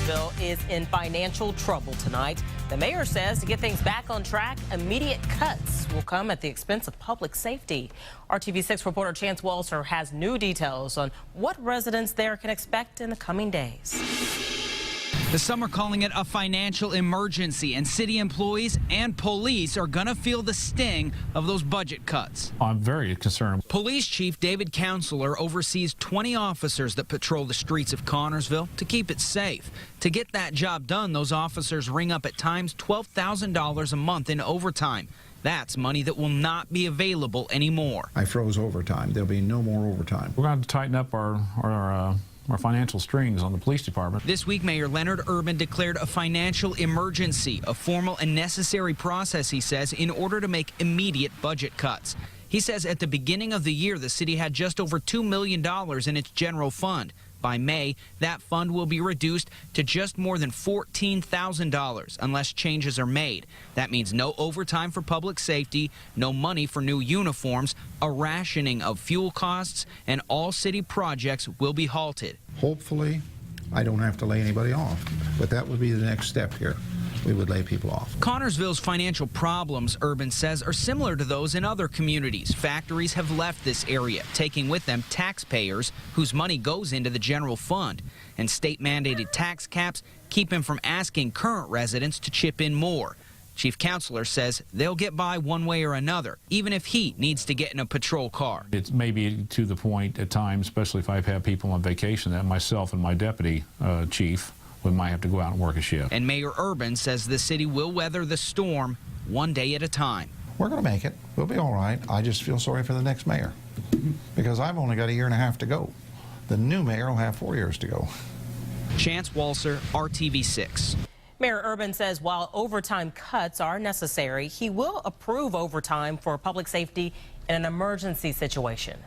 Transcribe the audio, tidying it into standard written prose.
Connersville is in financial trouble tonight. The mayor says to get things back on track, immediate cuts will come at the expense of public safety. RTV6 reporter Chance Walser has new details on what residents there can expect in the coming days. Some are calling it a financial emergency, and city employees and police are going to feel the sting of those budget cuts. I'm very concerned. Police Chief David Counselor oversees 20 officers that patrol the streets of Connersville to keep it safe. To get that job done, those officers ring up at times $12,000 a month in overtime. That's money that will not be available anymore. I froze overtime. There'll be no more overtime. We're going to tighten up our financial strings on the police department. This week, Mayor Leonard Urban declared a financial emergency, a formal and necessary process, he says, in order to make immediate budget cuts. He says at the beginning of the year, the city had just over $2 million in its general fund. By May, that fund will be reduced to just more than $14,000 unless changes are made. That means no overtime for public safety, no money for new uniforms, a rationing of fuel costs, and all city projects will be halted. Hopefully, I don't have to lay anybody off, but that would be the next step here. We would lay people off. Connersville's financial problems, Urban says, are similar to those in other communities. Factories have left this area, taking with them taxpayers whose money goes into the general fund. And state-mandated tax caps keep him from asking current residents to chip in more. Chief Counselor says they'll get by one way or another, even if he needs to get in a patrol car. It's maybe to the point at times, especially if I've had people on vacation, that myself and my deputy chief we might have to go out and work a shift. And Mayor Urban says the city will weather the storm one day at a time. We're going to make it. We'll be all right. I just feel sorry for the next mayor because I've only got a year and a half to go. The new mayor will have 4 years to go. Chance Walser, RTV6. Mayor Urban says while overtime cuts are necessary, he will approve overtime for public safety in an emergency situation.